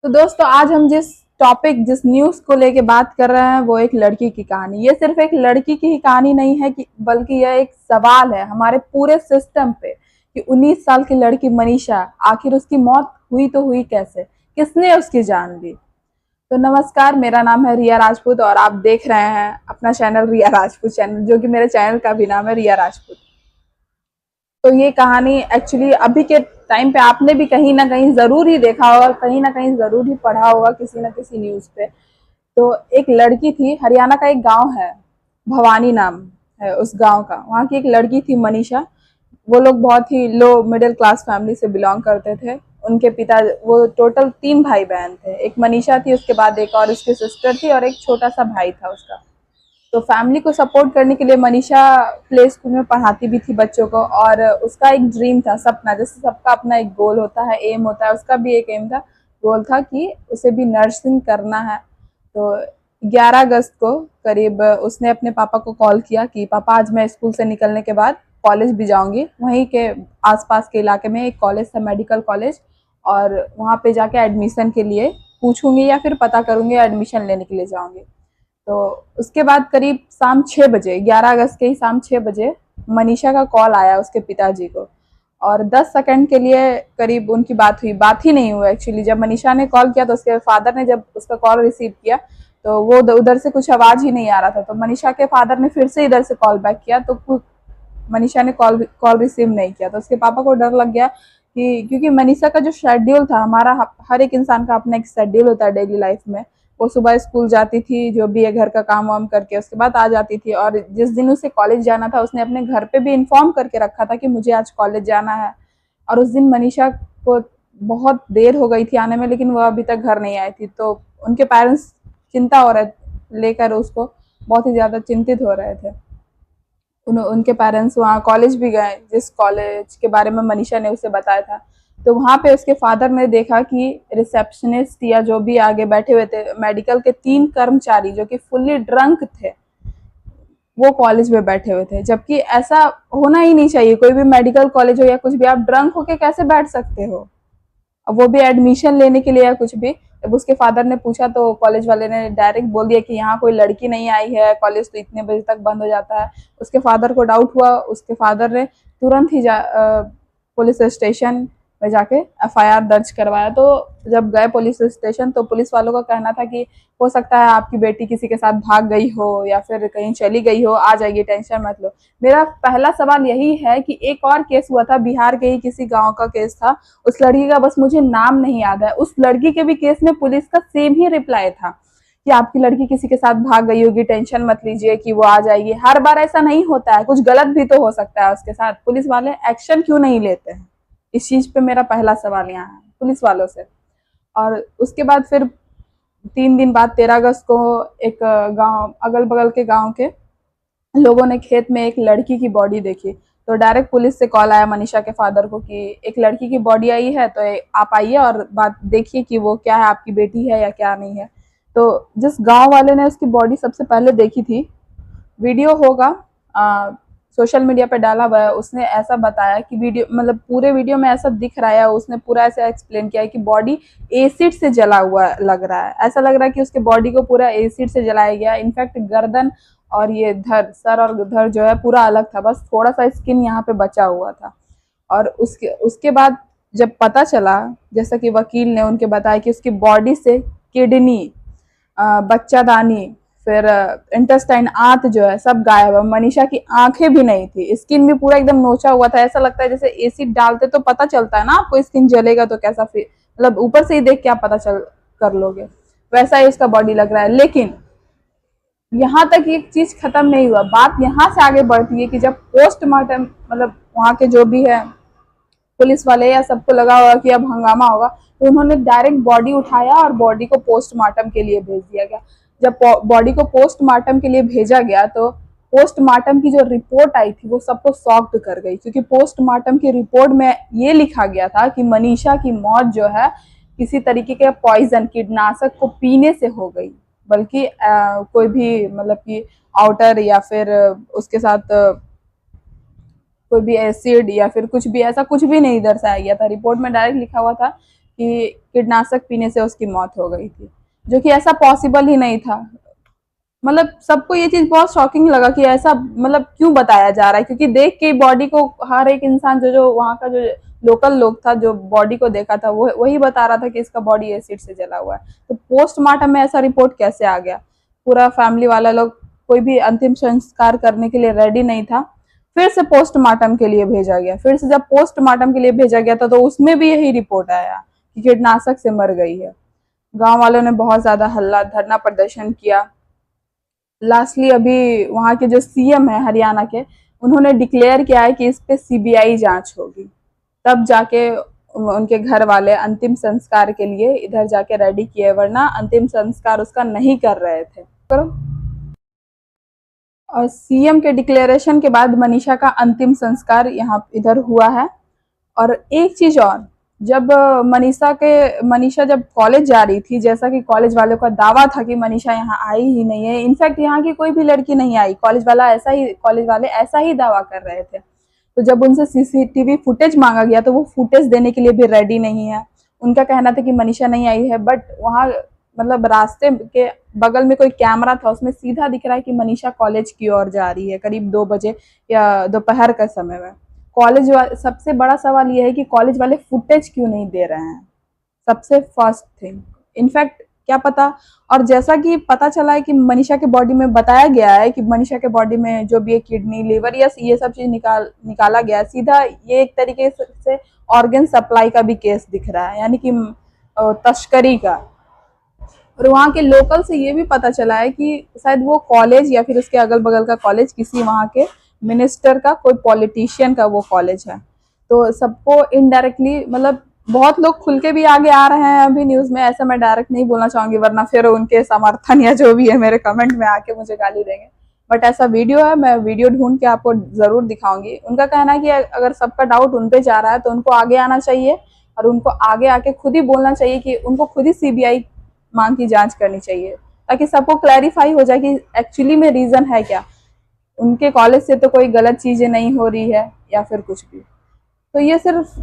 तो दोस्तों आज हम जिस न्यूज़ को लेके बात कर रहे हैं वो एक लड़की की कहानी। ये सिर्फ एक लड़की की ही कहानी नहीं है कि बल्कि यह एक सवाल है हमारे पूरे सिस्टम पे कि 19 साल की लड़की मनीषा आखिर उसकी मौत हुई तो हुई कैसे, किसने उसकी जान ली। तो नमस्कार, मेरा नाम है रिया राजपूत और आप देख रहे हैं अपना चैनल रिया राजपूत चैनल, जो कि मेरे चैनल का भी नाम है रिया राजपूत। तो ये कहानी एक्चुअली अभी के टाइम पे आपने भी कहीं ना कहीं जरूर ही देखा होगा, कहीं ना कहीं जरूर ही पढ़ा होगा किसी ना किसी न्यूज़ पे। तो एक लड़की थी, हरियाणा का एक गांव है, भवानी नाम है उस गांव का। वहाँ की एक लड़की थी मनीषा। वो लोग बहुत ही लो मिडिल क्लास फैमिली से बिलोंग करते थे। उनके पिता, वो टोटल 3 भाई बहन थे। एक मनीषा थी, उसके बाद एक और उसकी सिस्टर थी और एक छोटा सा भाई था उसका। तो फैमिली को सपोर्ट करने के लिए मनीषा प्ले स्कूल में पढ़ाती भी थी बच्चों को। और उसका एक ड्रीम था, सपना, जैसे सबका अपना एक गोल होता है, एम होता है, उसका भी एक एम था, गोल था कि उसे भी नर्सिंग करना है। तो 11 अगस्त को करीब उसने अपने पापा को कॉल किया कि पापा आज मैं स्कूल से निकलने के बाद कॉलेज भी जाऊंगी। वहीं के आसपास के इलाके में एक कॉलेज था, मेडिकल कॉलेज, और वहाँ पे जाके एडमिशन के लिए पूछूंगी या फिर पता करूंगी, एडमिशन लेने के लिए जाऊंगी। तो उसके बाद करीब शाम 6 बजे, 11 अगस्त के ही शाम 6 बजे मनीषा का कॉल आया उसके पिताजी को। और 10 सेकंड के लिए करीब उनकी बात हुई, बात ही नहीं हुआ एक्चुअली। जब मनीषा ने कॉल किया तो उसके फादर ने जब उसका कॉल रिसीव किया तो वो उधर से कुछ आवाज ही नहीं आ रहा था। तो मनीषा के फादर ने फिर से इधर से कॉल बैक किया तो मनीषा ने कॉल कॉल रिसीव नहीं किया। तो उसके पापा को डर लग गया कि क्योंकि मनीषा का जो शेड्यूल था, हमारा हर एक इंसान का अपना एक शेड्यूल होता है डेली लाइफ में। वो सुबह स्कूल जाती थी, जो भी है घर का काम वाम करके उसके बाद आ जाती थी। और जिस दिन उसे कॉलेज जाना था उसने अपने घर पे भी इन्फॉर्म करके रखा था कि मुझे आज कॉलेज जाना है। और उस दिन मनीषा को बहुत देर हो गई थी आने में, लेकिन वह अभी तक घर नहीं आई थी। तो उनके पेरेंट्स चिंता हो रहे लेकर उसको, बहुत ही ज़्यादा चिंतित हो रहे थे। उनके पेरेंट्स वहाँ कॉलेज भी गए जिस कॉलेज के बारे में मनीषा ने उसे बताया था। तो वहाँ पे उसके फादर ने देखा कि रिसेप्शनिस्ट या जो भी आगे बैठे हुए थे मेडिकल के 3 कर्मचारी, जो कि फुल्ली ड्रंक थे, वो कॉलेज में बैठे हुए थे। जबकि ऐसा होना ही नहीं चाहिए, कोई भी मेडिकल कॉलेज हो या कुछ भी, आप ड्रंक होके कैसे बैठ सकते हो, अब वो भी एडमिशन लेने के लिए या कुछ भी। जब उसके फादर ने पूछा तो कॉलेज वाले ने डायरेक्ट बोल दिया कि यहाँ कोई लड़की नहीं आई है, कॉलेज तो इतने बजे तक बंद हो जाता है। उसके फादर को डाउट हुआ, उसके फादर ने तुरंत ही पुलिस स्टेशन में जाके एफआईआर दर्ज करवाया। तो जब गए पुलिस स्टेशन तो पुलिस वालों का कहना था कि हो सकता है आपकी बेटी किसी के साथ भाग गई हो या फिर कहीं चली गई हो, आ जाएगी, टेंशन मत लो। मेरा पहला सवाल यही है कि एक और केस हुआ था, बिहार के ही किसी गांव का केस था। उस लड़की का बस मुझे नाम नहीं याद है। उस लड़की के भी केस में पुलिस का सेम ही रिप्लाई था कि आपकी लड़की किसी के साथ भाग गई होगी, टेंशन मत लीजिए कि वो आ जाएगी। हर बार ऐसा नहीं होता है, कुछ गलत भी तो हो सकता है उसके साथ। पुलिस वाले एक्शन क्यों नहीं लेते हैं, इस चीज पे मेरा पहला सवाल यहाँ है पुलिस वालों से। और उसके बाद फिर 3 दिन बाद 13 अगस्त को एक गांव, अगल बगल के गांव के लोगों ने खेत में एक लड़की की बॉडी देखी। तो डायरेक्ट पुलिस से कॉल आया मनीषा के फादर को कि एक लड़की की बॉडी आई है, तो आप आइए और बात देखिए कि वो क्या है, आपकी बेटी है या क्या नहीं है। तो जिस गांव वाले ने उसकी बॉडी सबसे पहले देखी थी, वीडियो होगा सोशल मीडिया पे डाला हुआ है, उसने ऐसा बताया कि वीडियो, मतलब पूरे वीडियो में ऐसा दिख रहा है, उसने पूरा ऐसा एक्सप्लेन किया है कि बॉडी एसिड से जला हुआ लग रहा है। ऐसा लग रहा है कि उसके बॉडी को पूरा एसिड से जलाया गया। इनफैक्ट गर्दन और ये धर, सर और धर जो है पूरा अलग था, बस थोड़ा सा स्किन यहाँ पे बचा हुआ था। और उसके उसके बाद जब पता चला, जैसा कि वकील ने उनके बताया कि उसकी बॉडी से किडनी, बच्चादानी, फिर इंटेस्टाइन, आंत जो है सब गायब है। मनीषा की आंखें भी नहीं थी, स्किन भी पूरा एकदम नोचा हुआ था। ऐसा लगता है जैसे एसिड डालते तो पता चलता है ना आपको स्किन जलेगा तो कैसा, फिर मतलब ऊपर से ही देख के आप पता चल कर लोगे, वैसा ही उसका बॉडी लग रहा है। लेकिन यहाँ तक एक चीज खत्म नहीं हुआ, बात यहाँ से आगे बढ़ती है कि जब पोस्टमार्टम, मतलब वहाँ के जो भी है पुलिस वाले या सबको लगा होगा कि अब हंगामा होगा, तो उन्होंने डायरेक्ट बॉडी उठाया और बॉडी को पोस्टमार्टम के लिए भेज दिया गया। जब बॉडी को पोस्टमार्टम के लिए भेजा गया तो पोस्टमार्टम की जो रिपोर्ट आई थी वो सबको शॉक्ड कर गई, क्योंकि पोस्टमार्टम की रिपोर्ट में ये लिखा गया था कि मनीषा की मौत जो है किसी तरीके के पॉइजन, कीटनाशक को पीने से हो गई। बल्कि कोई भी, मतलब कि आउटर या फिर उसके साथ कोई भी एसिड या फिर कुछ भी, ऐसा कुछ भी नहीं दर्शाया गया था। रिपोर्ट में डायरेक्ट लिखा हुआ था कि कीटनाशक पीने से उसकी मौत हो गई थी, जो कि ऐसा पॉसिबल ही नहीं था। मतलब सबको ये चीज बहुत शॉकिंग लगा कि ऐसा मतलब क्यों बताया जा रहा है, क्योंकि देख के बॉडी को हर एक इंसान जो जो वहाँ का जो लोकल लोग था जो बॉडी को देखा था वो वही बता रहा था कि इसका बॉडी एसिड से जला हुआ है। तो पोस्टमार्टम में ऐसा रिपोर्ट कैसे आ गया? पूरा फैमिली वाला लोग कोई भी अंतिम संस्कार करने के लिए रेडी नहीं था। फिर से पोस्टमार्टम के लिए भेजा गया। फिर से जब पोस्टमार्टम के लिए भेजा गया था तो उसमें भी यही रिपोर्ट आया कि कीटनाशक से मर गई है। गांव वालों ने बहुत ज्यादा हल्ला धरना प्रदर्शन किया। लास्टली अभी वहाँ के जो सीएम है हरियाणा के, उन्होंने डिक्लेयर किया है कि इस पे सीबीआई जांच होगी। तब जाके उनके घर वाले अंतिम संस्कार के लिए इधर जाके रेडी किए, वरना अंतिम संस्कार उसका नहीं कर रहे थे। करो। और सीएम के डिक्लेरेशन के बाद मनीषा का अंतिम संस्कार यहाँ इधर हुआ है। और एक चीज और, जब मनीषा जब कॉलेज जा रही थी, जैसा कि कॉलेज वालों का दावा था कि मनीषा यहाँ आई ही नहीं है, इनफैक्ट यहाँ की कोई भी लड़की नहीं आई, कॉलेज वाले ऐसा ही दावा कर रहे थे। तो जब उनसे सीसीटीवी फुटेज मांगा गया तो वो फुटेज देने के लिए भी रेडी नहीं है। उनका कहना था कि मनीषा नहीं आई है, बट वहाँ मतलब रास्ते के बगल में कोई कैमरा था, उसमें सीधा दिख रहा है कि मनीषा कॉलेज की ओर जा रही है करीब 2 बजे या दोपहर का समय में। सबसे बड़ा सवाल यह है कि कॉलेज वाले फुटेज क्यों नहीं दे रहे हैं, सबसे फर्स्ट थिंग। इनफैक्ट क्या पता, और जैसा कि पता चला है कि मनीषा के बॉडी में बताया गया है कि मनीषा के बॉडी में जो भी किडनी लिवर ये सब चीज निकाला गया, सीधा ये एक तरीके से ऑर्गन सप्लाई का भी केस दिख रहा है, यानी कि तस्करी का। और वहाँ के लोकल से ये भी पता चला है कि शायद वो कॉलेज या फिर उसके अगल बगल का कॉलेज किसी वहाँ के मिनिस्टर का, कोई पॉलिटिशियन का वो कॉलेज है। तो सबको इनडायरेक्टली मतलब बहुत लोग खुल के भी आगे आ रहे हैं अभी न्यूज में, ऐसा मैं डायरेक्ट नहीं बोलना चाहूंगी वरना फिर उनके समर्थन या जो भी है मेरे कमेंट में आके मुझे गाली देंगे। बट ऐसा वीडियो है, मैं वीडियो ढूंढ के आपको जरूर दिखाऊंगी। उनका कहना है कि अगर सबका डाउट उन पे जा रहा है तो उनको आगे आना चाहिए और उनको आगे आके खुद ही बोलना चाहिए कि उनको खुद ही सीबीआई मांग की जांच करनी चाहिए, ताकि सबको क्लैरिफाई हो जाए कि एक्चुअली में रीजन है क्या, उनके कॉलेज से तो कोई गलत चीजें नहीं हो रही है या फिर कुछ भी। तो ये सिर्फ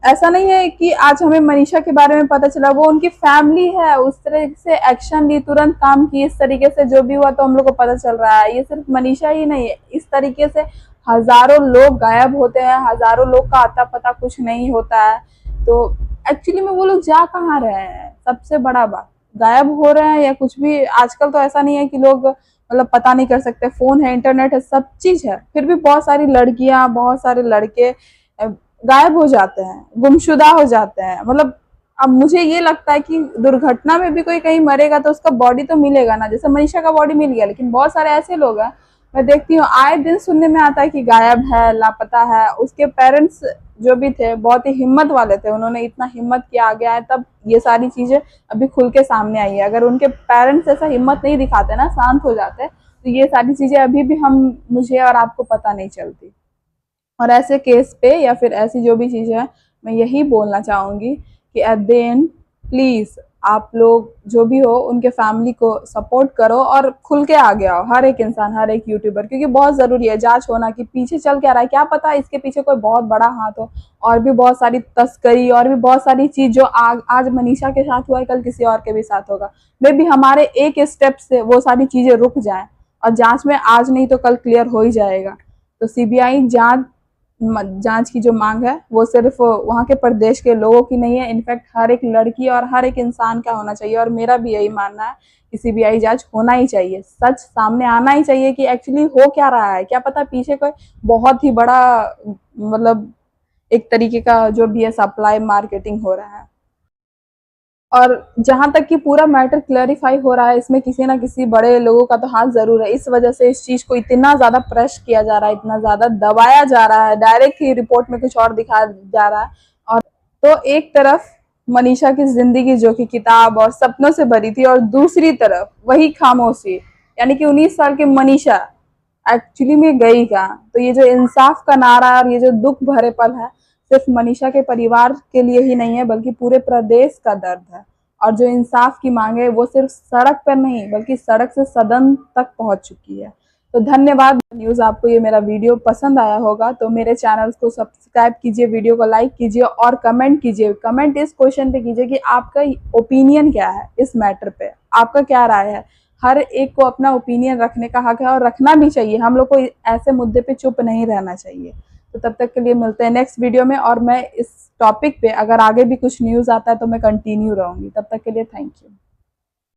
ऐसा नहीं है कि आज हमें मनीषा के बारे में पता चला, वो उनकी फैमिली है उस तरह से एक्शन ली, तुरंत काम की, इस तरीके से जो भी हुआ तो हम लोग को पता चल रहा है। ये सिर्फ मनीषा ही नहीं है, इस तरीके से हजारों लोग गायब होते हैं, हजारों लोग का आता पता कुछ नहीं होता है। तो एक्चुअली में वो लोग जा कहाँ रहे हैं, सबसे बड़ा बात, गायब हो रहे हैं या कुछ भी। आजकल तो ऐसा नहीं है कि लोग मतलब पता नहीं कर सकते, फोन है, इंटरनेट है, सब चीज है, फिर भी बहुत सारी लड़कियां, बहुत सारे लड़के गायब हो जाते हैं, गुमशुदा हो जाते हैं। मतलब अब मुझे ये लगता है कि दुर्घटना में भी कोई कहीं मरेगा तो उसका बॉडी तो मिलेगा ना, जैसे मनीषा का बॉडी मिल गया, लेकिन बहुत सारे ऐसे लोग हैं, मैं देखती हूँ आए दिन सुनने में आता है कि गायब है, लापता है। उसके पेरेंट्स जो भी थे बहुत ही हिम्मत वाले थे, उन्होंने इतना हिम्मत किया आगे आए, तब ये सारी चीजें अभी खुल के सामने आई है। अगर उनके पेरेंट्स ऐसा हिम्मत नहीं दिखाते ना, शांत हो जाते, तो ये सारी चीजें अभी भी मुझे और आपको पता नहीं चलती। और ऐसे केस पे या फिर ऐसी जो भी चीजें है, मैं यही बोलना चाहूंगी कि एट द एंड प्लीज आप लोग जो भी हो उनके फैमिली को सपोर्ट करो और खुल के आगे आओ, हर एक इंसान, हर एक यूट्यूबर, क्योंकि बहुत जरूरी है जांच होना कि पीछे चल क्या रहा है, क्या पता इसके पीछे कोई बहुत बड़ा हाथ हो, और भी बहुत सारी तस्करी और भी बहुत सारी चीज जो आज मनीषा के साथ हुआ है कल किसी और के भी साथ होगा। मे भी हमारे एक स्टेप से वो सारी चीजें रुक जाए, और जांच में आज नहीं तो कल क्लियर हो ही जाएगा। तो सीबीआई जांच की जो मांग है वो सिर्फ वहाँ के प्रदेश के लोगों की नहीं है, इनफैक्ट हर एक लड़की और हर एक इंसान का होना चाहिए। और मेरा भी यही मानना है कि सीबीआई जांच होना ही चाहिए, सच सामने आना ही चाहिए कि एक्चुअली हो क्या रहा है, क्या पता पीछे कोई बहुत ही बड़ा मतलब एक तरीके का जो भी है सप्लाई मार्केटिंग हो रहा है। और जहां तक कि पूरा मैटर क्लैरिफाई हो रहा है, इसमें किसी ना किसी बड़े लोगों का तो हाथ जरूर है। इस वजह से इस चीज को इतना ज्यादा प्रेस किया जा रहा है, इतना ज्यादा दबाया जा रहा है, डायरेक्ट ही रिपोर्ट में कुछ और दिखाया जा रहा है। और तो एक तरफ मनीषा की जिंदगी जो कि किताब और सपनों से भरी थी, और दूसरी तरफ वही खामोशी, यानी कि 19 साल की मनीषा एक्चुअली में गई कहाँ। तो ये जो इंसाफ का नारा और ये जो दुख भरे पल है, सिर्फ मनीषा के परिवार के लिए ही नहीं है बल्कि पूरे प्रदेश का दर्द है। और जो इंसाफ की मांग है वो सिर्फ सड़क पर नहीं बल्कि सड़क से सदन तक पहुंच चुकी है। तो धन्यवाद। न्यूज़ आपको ये मेरा वीडियो पसंद आया होगा तो मेरे चैनल को सब्सक्राइब कीजिए, वीडियो को लाइक कीजिए और कमेंट कीजिए। कमेंट इस क्वेश्चन पे कीजिए कि आपका ओपिनियन क्या है इस मैटर पे, आपका क्या राय है। हर एक को अपना ओपिनियन रखने का हक है और रखना भी चाहिए। हम लोग को ऐसे मुद्दे पे चुप नहीं रहना चाहिए। तो तब तक के लिए मिलते हैं नेक्स्ट वीडियो में, और मैं इस टॉपिक पे अगर आगे भी कुछ न्यूज़ आता है तो मैं कंटिन्यू रहूँगी। तब तक के लिए थैंक यू।